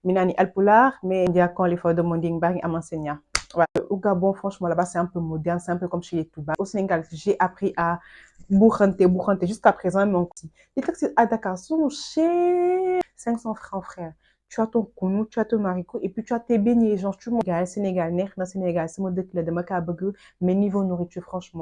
Minani Alpular, mais il y a quand l'effort de Monding Bang à m'enseigner. Voilà. Au Gabon, franchement, là-bas, c'est un peu moderne, c'est un peu comme chez les Touba. Au Sénégal, j'ai appris à bourrenter. Jusqu'à présent, mon petit. Les taxis à Dakar sont chers. 500 francs, frère. Tu as ton kounou, tu as ton haricot, et puis tu as tes beignets. Genre, tu m'as Sénégal, Sénégal, c'est mon déclin de Makabagu, mais niveau nourriture, franchement.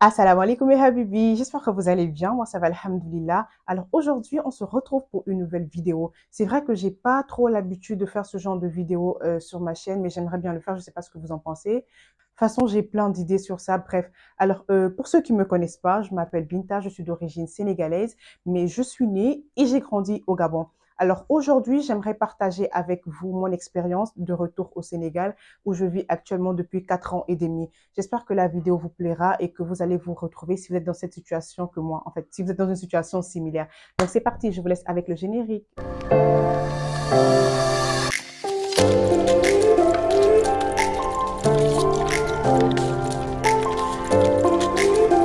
Assalamu alaikum et habibi, j'espère que vous allez bien, moi ça va alhamdoulilah. Alors aujourd'hui on se retrouve pour une nouvelle vidéo. C'est vrai que j'ai pas trop l'habitude de faire ce genre de vidéo sur ma chaîne, mais j'aimerais bien le faire, je sais pas ce que vous en pensez. De toute façon j'ai plein d'idées sur ça, bref. Alors pour ceux qui me connaissent pas, je m'appelle Binta, je suis d'origine sénégalaise, mais je suis née et j'ai grandi au Gabon. Alors aujourd'hui, j'aimerais partager avec vous mon expérience de retour au Sénégal où je vis actuellement depuis 4 ans et demi. J'espère que la vidéo vous plaira et que vous allez vous retrouver si vous êtes dans cette situation que moi, en fait, si vous êtes dans une situation similaire. Donc c'est parti, je vous laisse avec le générique.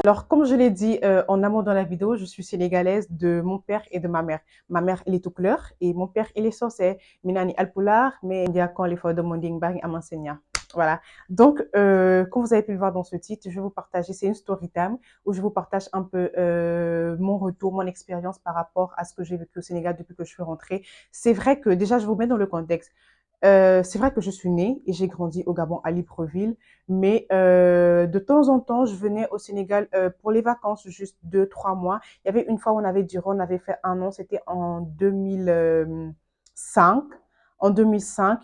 Alors, comme je l'ai dit en amont dans la vidéo, je suis sénégalaise de mon père et de ma mère. Ma mère, elle est tout couleur et mon père, il est sorcier. Minani Alpular, mais il y a quand les fois de Monding Bang à m'enseigner. Voilà. Donc, comme vous avez pu le voir dans ce titre, je vais vous partager, c'est une story time où je vous partage un peu mon retour, mon expérience par rapport à ce que j'ai vécu au Sénégal depuis que je suis rentrée. C'est vrai que déjà, je vous mets dans le contexte. C'est vrai que je suis née et j'ai grandi au Gabon à Libreville, mais de temps en temps, je venais au Sénégal pour les vacances, juste 2, 3 mois. Il y avait une fois où on avait duré, on avait fait un an, c'était en 2005,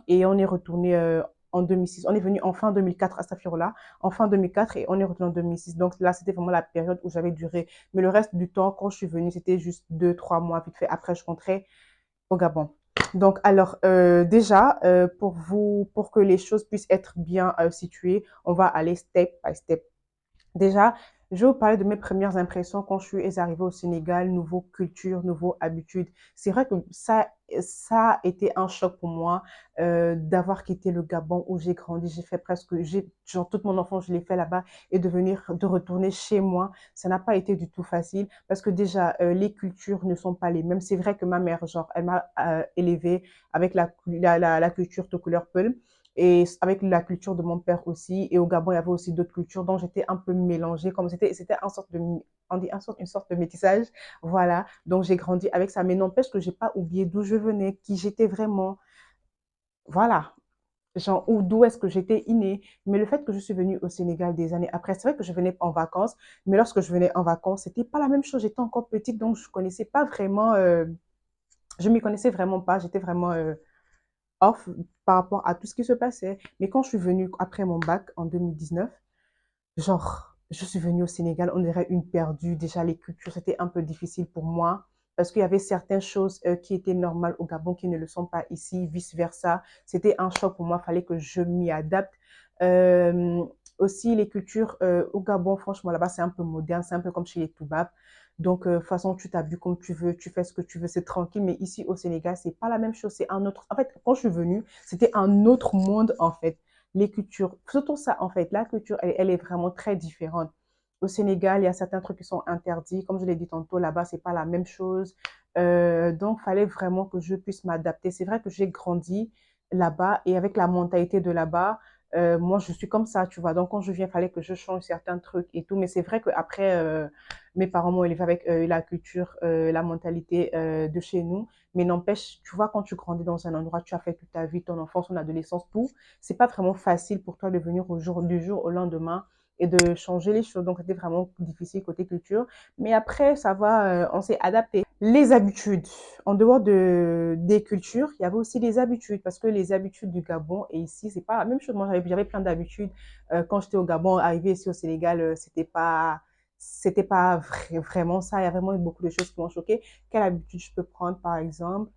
et on est retourné en 2006. On est venu en fin 2004 à Safiro-là, en fin 2004 et on est retourné en 2006. Donc là, c'était vraiment la période où j'avais duré. Mais le reste du temps, quand je suis venue, c'était juste 2, 3 mois vite fait. Après, je rentrais au Gabon. Donc, alors, déjà, pour que les choses puissent être bien situées, on va aller step by step. Déjà, je vais vous parler de mes premières impressions quand je suis arrivée au Sénégal, nouveau culture, nouveau habitude. C'est vrai que ça a été un choc pour moi d'avoir quitté le Gabon où j'ai grandi. J'ai fait genre toute mon enfance, je l'ai fait là-bas et de retourner chez moi. Ça n'a pas été du tout facile parce que déjà, les cultures ne sont pas les mêmes. C'est vrai que ma mère, genre, elle m'a élevée avec la culture de couleur peul et avec la culture de mon père aussi. Et au Gabon, il y avait aussi d'autres cultures dont j'étais un peu mélangée, comme c'était une sorte de métissage. Voilà. Donc, j'ai grandi avec ça. Mais n'empêche que j'ai pas oublié d'où je venais, qui j'étais vraiment. Voilà. Genre, ou d'où est-ce que j'étais innée. Mais le fait que je suis venue au Sénégal des années après, c'est vrai que je venais en vacances, mais lorsque je venais en vacances, c'était pas la même chose. J'étais encore petite, donc je connaissais pas vraiment, je m'y connaissais vraiment pas. J'étais vraiment, off par rapport à tout ce qui se passait. Mais quand je suis venue après mon bac en 2019, genre, je suis venue au Sénégal, on dirait une perdue. Déjà, les cultures, c'était un peu difficile pour moi parce qu'il y avait certaines choses qui étaient normales au Gabon qui ne le sont pas ici, vice-versa. C'était un choc pour moi, il fallait que je m'y adapte. Euh, Aussi, les cultures au Gabon, franchement, là-bas, c'est un peu moderne, c'est un peu comme chez les Toubabs. Donc, de toute façon, tu t'habilles comme tu veux, tu fais ce que tu veux, c'est tranquille. Mais ici, au Sénégal, c'est pas la même chose, c'est un autre. En fait, quand je suis venue, c'était un autre monde, en fait. Les cultures, surtout ça, en fait, la culture, elle est vraiment très différente. Au Sénégal, il y a certains trucs qui sont interdits. Comme je l'ai dit tantôt, là-bas, c'est pas la même chose. Donc, fallait vraiment que je puisse m'adapter. C'est vrai que j'ai grandi là-bas et avec la mentalité de là-bas, moi, je suis comme ça, tu vois. Donc, quand je viens, il fallait que je change certains trucs et tout. Mais c'est vrai qu'après, mes parents m'ont élevé avec la culture, la mentalité de chez nous. Mais n'empêche, tu vois, quand tu grandis dans un endroit, tu as fait toute ta vie, ton enfance, ton adolescence, tout, c'est pas vraiment facile pour toi de venir du jour au lendemain et de changer les choses. Donc, c'était vraiment difficile côté culture. Mais après, ça va, on s'est adapté. Les habitudes. En dehors des cultures, il y avait aussi les habitudes. Parce que les habitudes du Gabon et ici, c'est pas la même chose. Moi, j'avais plein d'habitudes. Quand j'étais au Gabon, arrivé ici au Sénégal, c'était pas vraiment ça. Il y a vraiment eu beaucoup de choses qui m'ont choqué. Quelle habitude je peux prendre, par exemple?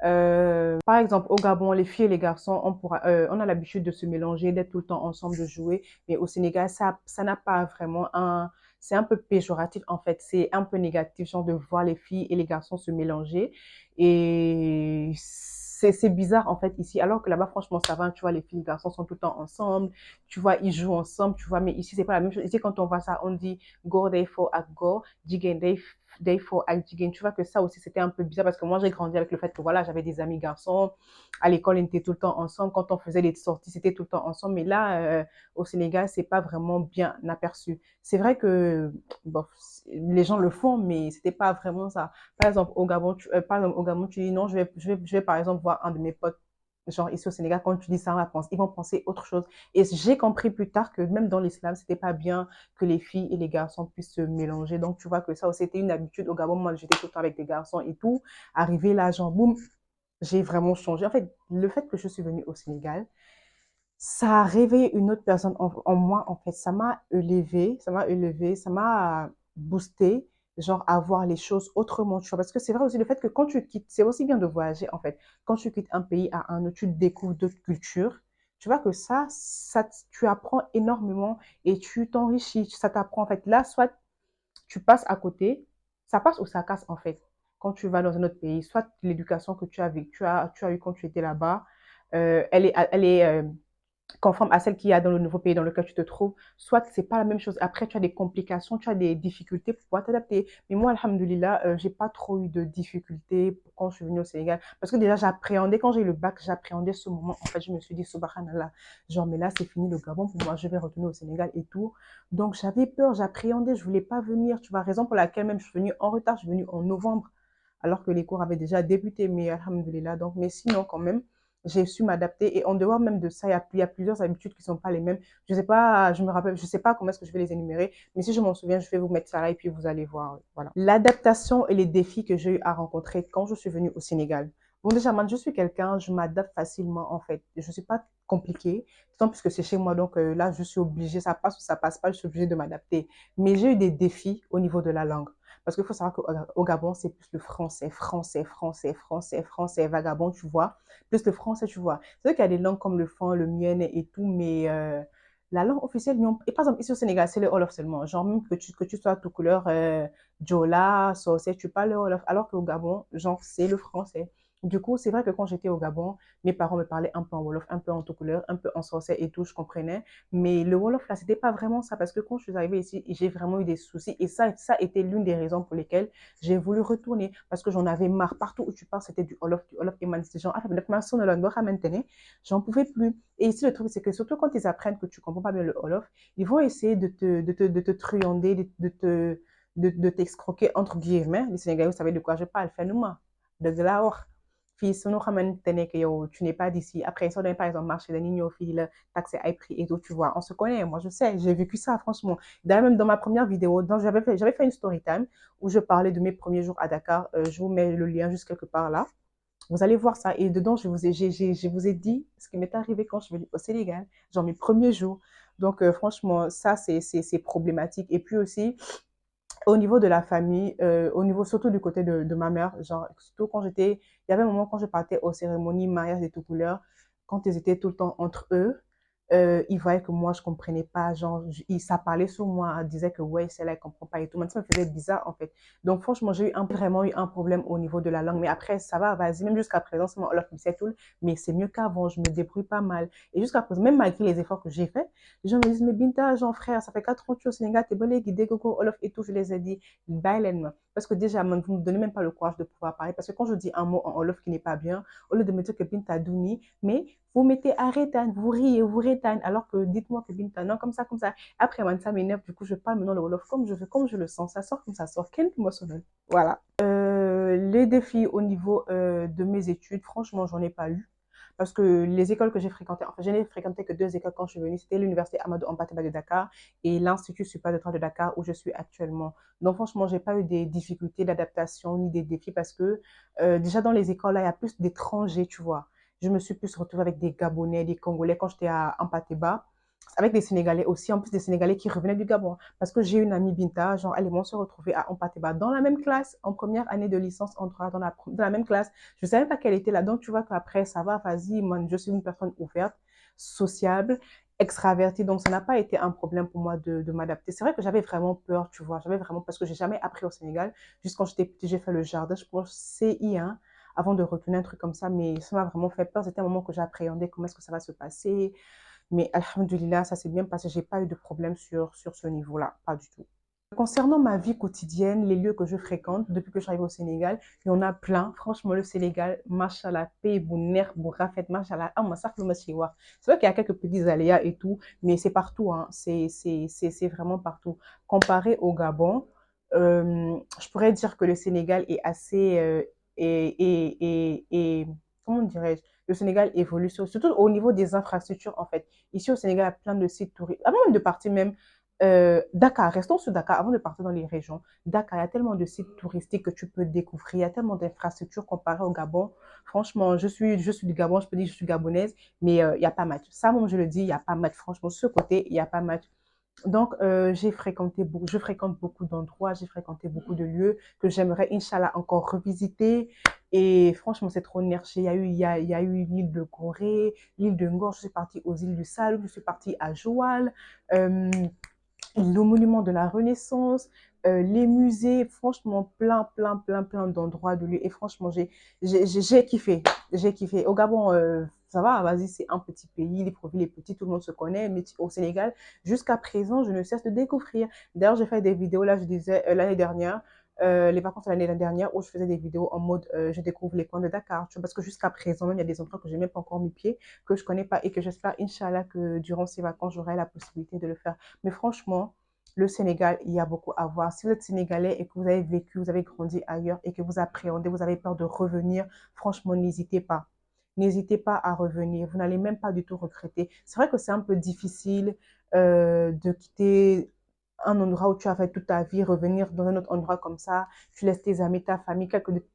Par exemple, au Gabon, les filles et les garçons, on a l'habitude de se mélanger, d'être tout le temps ensemble, de jouer. Mais au Sénégal, ça n'a pas vraiment c'est un peu péjoratif en fait. C'est un peu négatif, genre de voir les filles et les garçons se mélanger. Et c'est bizarre en fait ici. Alors que là-bas, franchement, ça va. Tu vois, les filles et les garçons sont tout le temps ensemble. Tu vois, ils jouent ensemble. Tu vois, mais ici, c'est pas la même chose. Ici, quand on voit ça, on dit go day for at go, jigen day day for again. Tu vois que ça aussi, c'était un peu bizarre parce que moi, j'ai grandi avec le fait que voilà, j'avais des amis garçons. À l'école, on était tout le temps ensemble. Quand on faisait des sorties, c'était tout le temps ensemble. Mais là, au Sénégal, c'est pas vraiment bien aperçu. C'est vrai que bon, les gens le font, mais c'était pas vraiment ça. Par exemple, au Gabon, tu dis non, je vais par exemple voir un de mes potes, genre ici au Sénégal, quand tu dis ça, ils vont penser autre chose. Et j'ai compris plus tard que même dans l'islam, c'était pas bien que les filles et les garçons puissent se mélanger. Donc, tu vois que ça, c'était une habitude au Gabon. Moi, j'étais tout le temps avec des garçons et tout. Arrivé là, genre, boum, j'ai vraiment changé. En fait, le fait que je suis venue au Sénégal, ça a réveillé une autre personne en moi, en fait. Ça m'a boosté, genre, à voir les choses autrement, tu vois. Parce que c'est vrai aussi le fait que quand tu quittes, c'est aussi bien de voyager, en fait. Quand tu quittes un pays à un autre, tu découvres d'autres cultures. Tu vois que tu apprends énormément et tu t'enrichis. Ça t'apprend, en fait. Là, soit tu passes à côté, ça passe ou ça casse, en fait. Quand tu vas dans un autre pays, soit l'éducation que tu as vécue, tu as eu quand tu étais là-bas, elle est conforme à celle qu'il y a dans le nouveau pays dans lequel tu te trouves, soit c'est pas la même chose. Après, tu as des complications, tu as des difficultés pour pouvoir t'adapter. Mais moi, alhamdoulilah, j'ai pas trop eu de difficultés quand je suis venue au Sénégal. Parce que déjà, quand j'ai eu le bac, j'appréhendais ce moment. En fait, je me suis dit, subhanallah, genre, mais là, c'est fini le Gabon pour moi, je vais retourner au Sénégal et tout. Donc, j'avais peur, j'appréhendais, je voulais pas venir. Tu vois, raison pour laquelle même je suis venue en retard, je suis venue en novembre, alors que les cours avaient déjà débuté. Mais alhamdoulilah, donc, mais sinon, quand même, j'ai su m'adapter. Et en dehors même de ça, il y a plusieurs habitudes qui ne sont pas les mêmes. Je sais pas, je me rappelle, je sais pas comment est-ce que je vais les énumérer, mais si je m'en souviens, je vais vous mettre ça là et puis vous allez voir. Voilà. L'adaptation et les défis que j'ai eu à rencontrer quand je suis venue au Sénégal. Bon, déjà, moi, je suis quelqu'un, je m'adapte facilement, en fait. Je ne suis pas compliquée, d'autant plus que c'est chez moi, donc là, je suis obligée, ça passe ou ça passe pas, je suis obligée de m'adapter. Mais j'ai eu des défis au niveau de la langue. Parce qu'il faut savoir qu'au Gabon, c'est plus le français, français, vagabond, tu vois. Plus le français, tu vois. C'est vrai qu'il y a des langues comme le fan, le mien et tout, mais la langue officielle, et par exemple, ici au Sénégal, c'est le Wolof seulement. Genre, même que tu sois tout couleur, Djola, Sorcier, tu parles le Wolof. Alors qu'au Gabon, genre, c'est le français. Du coup, c'est vrai que quand j'étais au Gabon, mes parents me parlaient un peu en Wolof, un peu en tout couleur, un peu en Sorcier et tout, je comprenais. Mais le Wolof, là, c'était pas vraiment ça parce que quand je suis arrivée ici, j'ai vraiment eu des soucis. Et ça était l'une des raisons pour lesquelles j'ai voulu retourner parce que j'en avais marre. Partout où tu pars, c'était du Wolof, du Wolof. Et man, c'était genre, ah, j'en pouvais plus. Et ici, le truc, c'est que surtout quand ils apprennent que tu comprends pas bien le Wolof, ils vont essayer de te truander, de t'excroquer, entre guillemets. Les Sénégalais, vous savez de quoi je parle, fais-nous-moi. De glaour. Fii sunu xamante ne que yow tu n'es pas d'ici. Après, ça donne par exemple marché dañuy ñëw fii la taxe ay prix et tout, tu vois. On se connaît, moi je sais, j'ai vécu ça franchement. D'ailleurs, même dans ma première vidéo, j'avais fait une story time où je parlais de mes premiers jours à Dakar. Je vous mets le lien juste quelque part là. Vous allez voir ça. Et dedans, je vous ai dit ce qui m'est arrivé quand je suis venue au Sénégal, genre mes premiers jours. Donc, franchement, ça, c'est problématique. Et puis aussi, au niveau de la famille, au niveau surtout du côté de ma mère, genre, surtout il y avait un moment quand je partais aux cérémonies, mariage et tout couleur, quand ils étaient tout le temps entre eux, ils voyaient que moi, je comprenais pas, genre, ça parlait sur moi, ils disaient que ouais, celle-là, elle comprend pas et tout. Même ça me faisait bizarre, en fait. Donc, franchement, j'ai vraiment eu un problème au niveau de la langue. Mais après, ça va, vas-y, même jusqu'à présent, c'est mon Olof tout, mais c'est mieux qu'avant, je me débrouille pas mal. Et jusqu'à présent, même malgré les efforts que j'ai faits, les gens me disent, mais Binta, genre frère, ça fait 4 ans que tu es au Sénégal, t'es bonne guidée, Gogo, Olof et tout. Je les ai dit, bailen. Parce que déjà, vous ne me donnez même pas le courage de pouvoir parler. Parce que quand je dis un mot en Olof qui n'est pas bien, au lieu de me dire que Binta Douni, mais vous mettez arrêtan, vous riez, vous rétane, alors que dites-moi que Binta, non, comme ça, comme ça. Après, ça m'énerve, du coup, je parle maintenant le Wolof comme je veux, comme je le sens. Ça sort comme ça sort. Quel émotionnel. Voilà. Les défis au niveau de mes études, franchement, j'en ai pas eu. Parce que les écoles que j'ai fréquentées, enfin, je n'ai fréquenté que 2 écoles quand je suis venue. C'était l'université Amadou Hampâté Bâ de Dakar et l'Institut supérieur de droit de Dakar où je suis actuellement. Donc, franchement, j'ai pas eu des difficultés d'adaptation ni des défis parce que déjà dans les écoles, là, il y a plus d'étrangers, tu vois. Je me suis plus retrouvée avec des Gabonais, des Congolais quand j'étais à Ampateba, avec des Sénégalais aussi, en plus des Sénégalais qui revenaient du Gabon. Parce que j'ai une amie Binta, genre, elle et moi, on se retrouvait à Ampateba dans la même classe, en première année de licence en droit, dans la même classe. Je ne savais pas qu'elle était là. Donc, tu vois qu'après, ça va, vas-y, moi, je suis une personne ouverte, sociable, extravertie. Donc, ça n'a pas été un problème pour moi de m'adapter. C'est vrai que j'avais vraiment peur, tu vois. J'avais vraiment, parce que j'ai jamais appris au Sénégal. Juste quand j'étais petite, j'ai fait le jardin, je pense, CI1, avant de retourner un truc comme ça. Mais ça m'a vraiment fait peur. C'était un moment que j'appréhendais comment est-ce que ça va se passer. Mais alhamdoulilah, ça s'est bien passé. J'ai pas eu de problème sur ce niveau-là, pas du tout. Concernant ma vie quotidienne, les lieux que je fréquente depuis que je suis arrivée au Sénégal, il y en a plein. Franchement, le Sénégal, machallah, pays, bonheur, rafet, machallah, ah, massacre le machiwa. C'est vrai qu'il y a quelques petits aléas et tout, mais c'est partout, hein. C'est vraiment partout. Comparé au Gabon, je pourrais dire que le Sénégal est assez, comment dirais-je, le Sénégal évolue, surtout au niveau des infrastructures, en fait. Ici au Sénégal, il y a plein de sites touristiques, avant même de partir même Dakar, restons sur Dakar avant de partir dans les régions. Dakar, il y a tellement de sites touristiques que tu peux découvrir, il y a tellement d'infrastructures comparées au Gabon. Franchement, je suis du Gabon, je peux dire que je suis gabonaise, mais il n'y a pas match. Ça, moi, je le dis, il n'y a pas match. Franchement, ce côté, il n'y a pas match. Donc, je fréquente beaucoup d'endroits, j'ai fréquenté beaucoup de lieux que j'aimerais, Inch'Allah, encore revisiter. Et franchement, c'est trop énergie. Il y a eu l'île de Gorée, l'île de Ngor, je suis partie aux îles du Saloum, je suis partie à Joal. Euh, le monument de la Renaissance, les musées, franchement, plein d'endroits de lieux. Et franchement, j'ai kiffé. J'ai kiffé. Au Gabon, ça va, vas-y, c'est un petit pays, les profils est petits, tout le monde se connaît. Mais au Sénégal, jusqu'à présent, je ne cesse de découvrir. D'ailleurs, j'ai fait des vidéos, là, je disais, l'année dernière, les vacances de l'année dernière, où je faisais des vidéos en mode, je découvre les coins de Dakar. Tu vois, parce que jusqu'à présent, même, il y a des endroits que je n'ai même pas encore mis pied, que je connais pas et que j'espère, Inch'Allah, que durant ces vacances, j'aurai la possibilité de le faire. Mais franchement, le Sénégal, il y a beaucoup à voir. Si vous êtes sénégalais et que vous avez vécu, vous avez grandi ailleurs et que vous appréhendez, vous avez peur de revenir, franchement, n'hésitez pas. N'hésitez pas à revenir. Vous n'allez même pas du tout regretter. C'est vrai que c'est un peu difficile de quitter un endroit où tu as fait toute ta vie, revenir dans un autre endroit comme ça. Tu laisses tes amis, ta famille,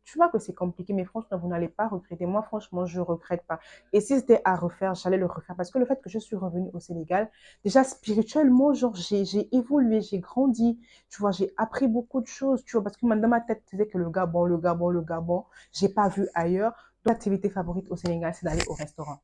tu vois que c'est compliqué, mais franchement, vous n'allez pas regretter. Moi, franchement, je ne regrette pas. Et si c'était à refaire, j'allais le refaire. Parce que le fait que je suis revenue au Sénégal, déjà spirituellement, genre, j'ai évolué, j'ai grandi, tu vois, j'ai appris beaucoup de choses, tu vois, parce que dans ma tête, tu disais que le Gabon, j'ai pas vu ailleurs. Donc, l'activité favorite au Sénégal, c'est d'aller au restaurant.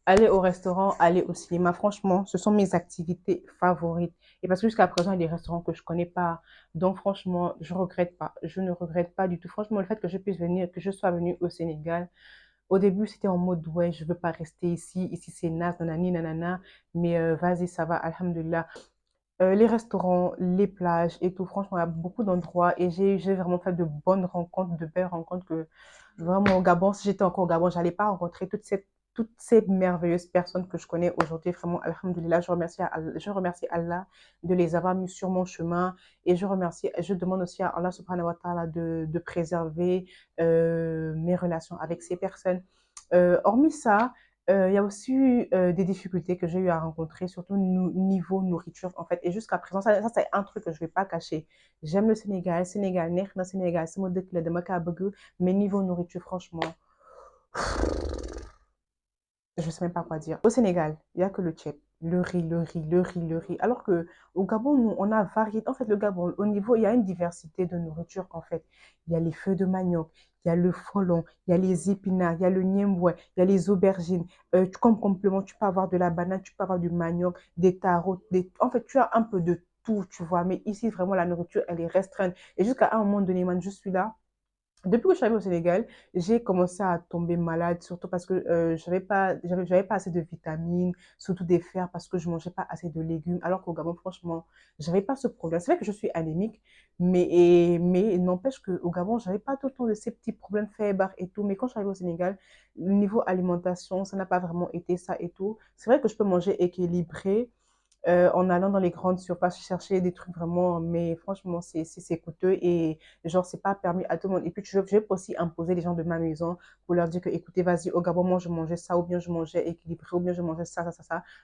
Aller au restaurant, aller au cinéma, franchement, ce sont mes activités favorites. Et parce que jusqu'à présent, il y a des restaurants que je connais pas. Donc, franchement, je regrette pas. Je ne regrette pas du tout. Franchement, le fait que je puisse venir, que je sois venue au Sénégal, au début, c'était en mode, ouais, je veux pas rester ici. Ici, c'est naze, nanani, nanana. Mais vas-y, ça va, alhamdulillah. Les restaurants, les plages et tout, franchement, il y a beaucoup d'endroits et j'ai vraiment fait de bonnes rencontres, de belles rencontres que vraiment au Gabon, si j'étais encore au Gabon, j'allais pas rencontrer toutes ces merveilleuses personnes que je connais aujourd'hui. Vraiment, alhamdoulilah, je remercie Allah de les avoir mis sur mon chemin et je demande aussi à Allah subhanahu wa ta'ala de préserver mes relations avec ces personnes. Hormis ça, il y a aussi eu des difficultés que j'ai eu à rencontrer, surtout niveau nourriture, en fait. Et jusqu'à présent, ça c'est un truc que je ne vais pas cacher. J'aime le Sénégal, Sénégal, neex na Sénégal, c'est mon dëkk la dama kaa bëgg, mais niveau nourriture, franchement, je ne sais même pas quoi dire. Au Sénégal, il n'y a que le tchèp, le riz, le riz, le riz, le riz. Alors que au Gabon, nous, on a varié. En fait, le Gabon, au niveau, il y a une diversité de nourriture, en fait. Il y a les feux de manioc, il y a le frelon, il y a les épinards, il y a le niemboué, il y a les aubergines. Comme complément, tu peux avoir de la banane, tu peux avoir du manioc, des tarots. En fait, tu as un peu de tout, tu vois. Mais ici, vraiment, la nourriture, elle est restreinte. Et jusqu'à un moment donné, man, je suis là. Depuis que je suis arrivée au Sénégal, j'ai commencé à tomber malade, surtout parce que j'avais pas assez de vitamines, surtout des fers, parce que je mangeais pas assez de légumes. Alors qu'au Gabon, franchement, j'avais pas ce problème. C'est vrai que je suis anémique, mais il n'empêche qu'au Gabon, j'avais pas tout le temps de ces petits problèmes faibles et tout. Mais quand je suis arrivée au Sénégal, le niveau alimentation, ça n'a pas vraiment été ça et tout. C'est vrai que je peux manger équilibré, en allant dans les grandes surfaces chercher des trucs vraiment, mais franchement, c'est coûteux et genre, c'est pas permis à tout le monde. Et puis, je vais pas aussi imposer les gens de ma maison pour leur dire que, écoutez, vas-y, au Gabon, moi, je mangeais ça, ou bien je mangeais équilibré, ou bien je mangeais ça.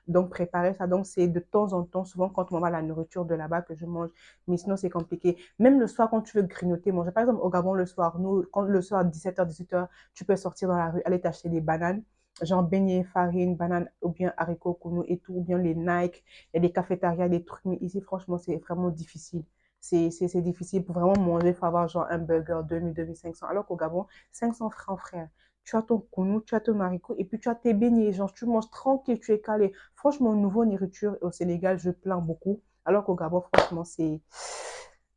Donc, préparer ça. Donc, c'est de temps en temps, souvent quand on va la nourriture de là-bas que je mange. Mais sinon, c'est compliqué. Même le soir, quand tu veux grignoter, manger. Par exemple, au Gabon, le soir, nous, quand le soir, 17h, 18h, tu peux sortir dans la rue, aller t'acheter des bananes, genre beignets, farine, banane, ou bien haricots, konou et tout, ou bien les Nike, il y a des cafétérias, des trucs, mais ici, franchement, c'est vraiment difficile. C'est difficile pour vraiment manger. Il faut avoir genre un burger 2000, 2500. Alors qu'au Gabon, 500 francs, frère. Tu as ton konou, tu as ton haricot, et puis tu as tes beignets. Genre, tu manges tranquille, tu es calé. Franchement, nouveau nourriture au Sénégal, je plains beaucoup. Alors qu'au Gabon, franchement, c'est.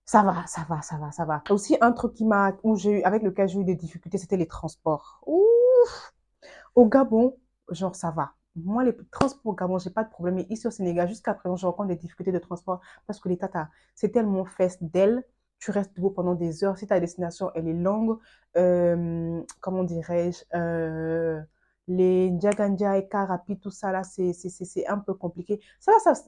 Ça va. Aussi, un truc avec lequel j'ai eu des difficultés, c'était les transports. Ouh, au Gabon, genre, ça va. Moi, les transports au Gabon, j'ai pas de problème. Mais ici au Sénégal, jusqu'à présent, je rencontre des difficultés de transport parce que l'État, c'est tellement fest d'elle. Tu restes debout pendant des heures. Si ta destination, elle est longue, comment dirais-je, les Ndiagandia et Karapi, tout ça là, c'est un peu compliqué.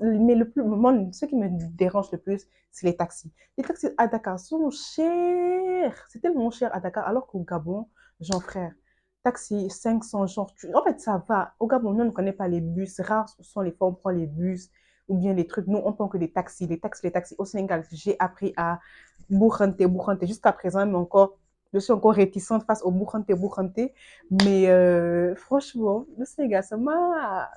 Mais moi, ce qui me dérange le plus, c'est les taxis. Les taxis à Dakar sont chers. C'est tellement cher à Dakar, alors qu'au Gabon, genre frère, taxi 500, genre, en fait, ça va. Au Gabon, nous, on ne connaît pas les bus. Rares sont les fois où on prend les bus ou bien les trucs. Nous, on prend que des taxis. Les taxis, les taxis. Au Sénégal, j'ai appris à bourrenter. Jusqu'à présent, mais encore, je suis encore réticente face au bourrenter. Mais franchement, le Sénégal, ça m'a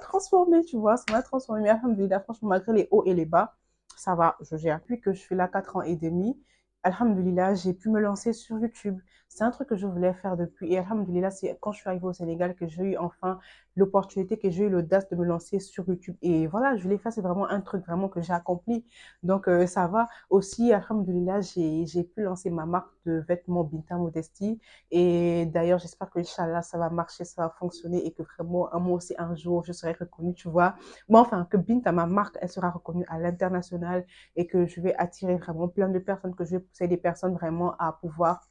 transformé, tu vois. Ça m'a transformé. Mais alhamdoulilah, franchement, malgré les hauts et les bas, ça va, je gère. Depuis que je suis là 4 ans et demi, alhamdoulilah, j'ai pu me lancer sur YouTube. C'est un truc que je voulais faire depuis. Et alhamdoulilah, c'est quand je suis arrivée au Sénégal que j'ai eu enfin l'opportunité, que j'ai eu l'audace de me lancer sur YouTube. Et voilà, je l'ai fait. C'est vraiment un truc vraiment que j'ai accompli. Donc, ça va. Aussi, alhamdoulilah, j'ai pu lancer ma marque de vêtements Binta Modesty. Et d'ailleurs, j'espère que, Inch'Allah, ça va marcher, ça va fonctionner et que vraiment, moi aussi, un jour, je serai reconnue, tu vois. Moi, enfin, que Binta, ma marque, elle sera reconnue à l'international et que je vais attirer vraiment plein de personnes, que je vais pousser des personnes vraiment à pouvoir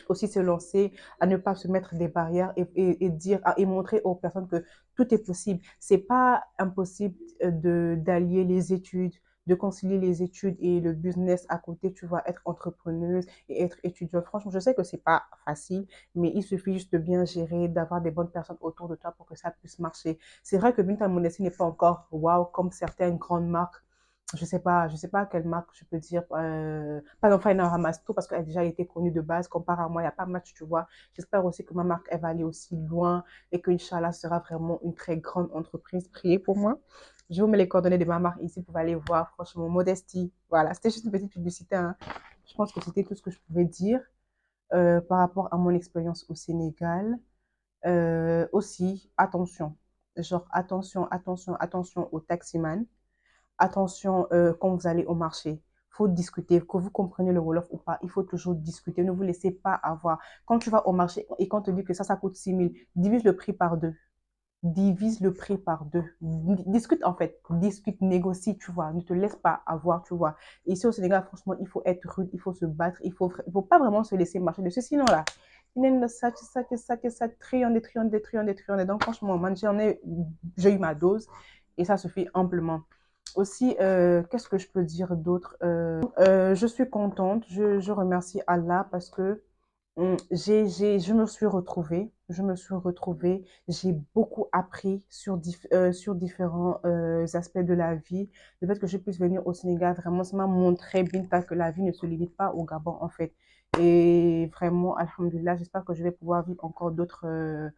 aussi se lancer, à ne pas se mettre des barrières et dire et montrer aux personnes que tout est possible. C'est pas impossible d'allier les études, de concilier les études et le business à côté, tu vois, être entrepreneuse et être étudiante. Franchement, je sais que c'est pas facile, mais il suffit juste de bien gérer, d'avoir des bonnes personnes autour de toi pour que ça puisse marcher. C'est vrai que Binta Modesty n'est pas encore wow comme certaines grandes marques. Je sais pas quelle marque je peux dire. Pas dans Final Ramasto parce qu'elle a déjà été connue de base. Comparé à moi, il n'y a pas match, tu vois. J'espère aussi que ma marque, elle va aller aussi loin et que Inch'Allah sera vraiment une très grande entreprise. Priez pour moi. Je vous mets les coordonnées de ma marque ici pour aller voir. Franchement, modestie. Voilà, c'était juste une petite publicité, hein. Je pense que c'était tout ce que je pouvais dire par rapport à mon expérience au Sénégal. Aussi, attention. Genre, attention aux taximans. Attention, quand vous allez au marché, il faut discuter, que vous compreniez le Wolof ou pas, il faut toujours discuter. Ne vous laissez pas avoir. Quand tu vas au marché et qu'on te dit que ça coûte 6 000, divise le prix par deux. Divise le prix par deux. Discute en fait, discute, négocie, tu vois. Ne te laisse pas avoir, tu vois. Ici au Sénégal, franchement, il faut être rude, il faut se battre, il faut pas vraiment se laisser marcher dessus. Sinon là, ça, triande. Donc franchement, moi, j'ai eu ma dose et ça suffit amplement. Aussi, qu'est-ce que je peux dire d'autre? Je suis contente, je remercie Allah parce que je me suis retrouvée, j'ai beaucoup appris sur différents aspects de la vie. Le fait que je puisse venir au Sénégal, vraiment, ça m'a montré, Binta, que la vie ne se limite pas au Gabon, en fait. Et vraiment, alhamdulillah, j'espère que je vais pouvoir vivre encore d'autres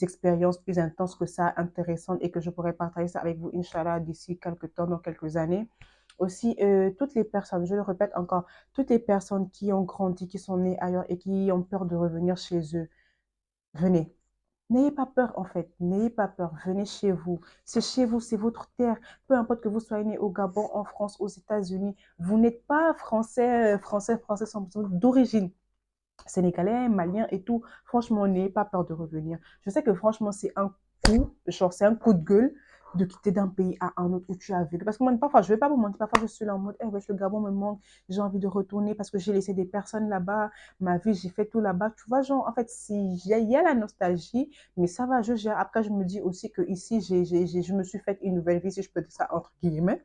expériences plus intenses que ça, intéressantes, et que je pourrai partager ça avec vous, Inch'Allah, d'ici quelques temps, dans quelques années. Aussi, toutes les personnes, je le répète encore, toutes les personnes qui ont grandi, qui sont nées ailleurs et qui ont peur de revenir chez eux, venez. N'ayez pas peur en fait, n'ayez pas peur, venez chez vous. C'est chez vous, c'est votre terre. Peu importe que vous soyez né au Gabon, en France, aux États-Unis, vous n'êtes pas français sans d'origine. Sénégalais, maliens et tout. Franchement, n'ayez pas peur de revenir. Je sais que franchement, c'est un coup de gueule de quitter d'un pays à un autre où tu as vécu. Parce que moi, parfois, je ne vais pas vous mentir, parfois je suis là en mode, wesh, le Gabon me manque, j'ai envie de retourner parce que j'ai laissé des personnes là-bas, ma vie, j'ai fait tout là-bas. Tu vois, genre, en fait, il y a la nostalgie, mais ça va, je gère. Après, je me dis aussi que ici, je me suis fait une nouvelle vie, si je peux dire ça entre guillemets.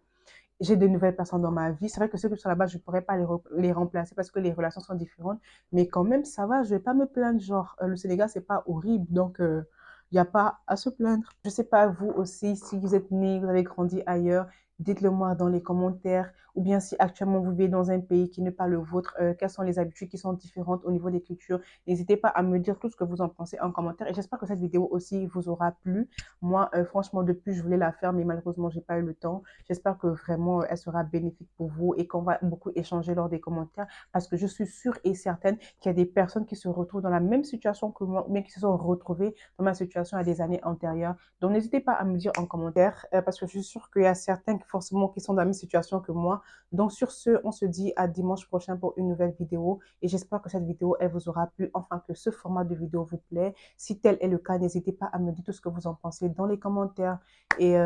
J'ai de nouvelles personnes dans ma vie. C'est vrai que ceux qui sont là-bas, je ne pourrais pas les remplacer parce que les relations sont différentes. Mais quand même, ça va, je ne vais pas me plaindre. Genre, le Sénégal, c'est pas horrible. Donc, il n'y a pas à se plaindre. Je ne sais pas, vous aussi, si vous êtes né, vous avez grandi ailleurs, dites-le moi dans les commentaires. Ou bien si actuellement vous vivez dans un pays qui n'est pas le vôtre, quelles sont les habitudes qui sont différentes au niveau des cultures. N'hésitez pas à me dire tout ce que vous en pensez en commentaire. Et j'espère que cette vidéo aussi vous aura plu. Moi, franchement, depuis, je voulais la faire, mais malheureusement, j'ai pas eu le temps. J'espère que vraiment, elle sera bénéfique pour vous et qu'on va beaucoup échanger lors des commentaires parce que je suis sûre et certaine qu'il y a des personnes qui se retrouvent dans la même situation que moi ou bien qui se sont retrouvées dans ma situation à des années antérieures. Donc, n'hésitez pas à me dire en commentaire parce que je suis sûre qu'il y a certains forcément qui sont dans la même situation que moi Donc sur ce, on se dit à dimanche prochain pour une nouvelle vidéo et j'espère que cette vidéo, elle vous aura plu, enfin que ce format de vidéo vous plaît. Si tel est le cas, n'hésitez pas à me dire tout ce que vous en pensez dans les commentaires et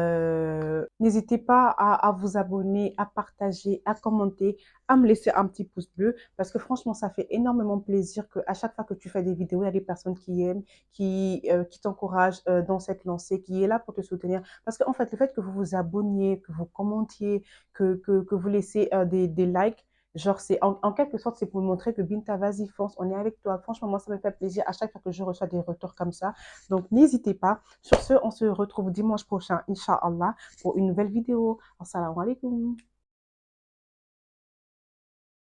n'hésitez pas à vous abonner, à partager, à commenter, à me laisser un petit pouce bleu parce que franchement, ça fait énormément plaisir qu'à chaque fois que tu fais des vidéos, il y a des personnes qui aiment, qui t'encouragent dans cette lancée, qui est là pour te soutenir. Parce qu'en fait, le fait que vous vous abonniez, que vous commentiez, que vous laissez des likes, genre, c'est en quelque sorte, c'est pour montrer que Binta, vas-y, fonce, on est avec toi. Franchement, moi, ça me fait plaisir à chaque fois que je reçois des retours comme ça. Donc, n'hésitez pas. Sur ce, on se retrouve dimanche prochain, Inch'Allah, pour une nouvelle vidéo. Assalamu alaikum.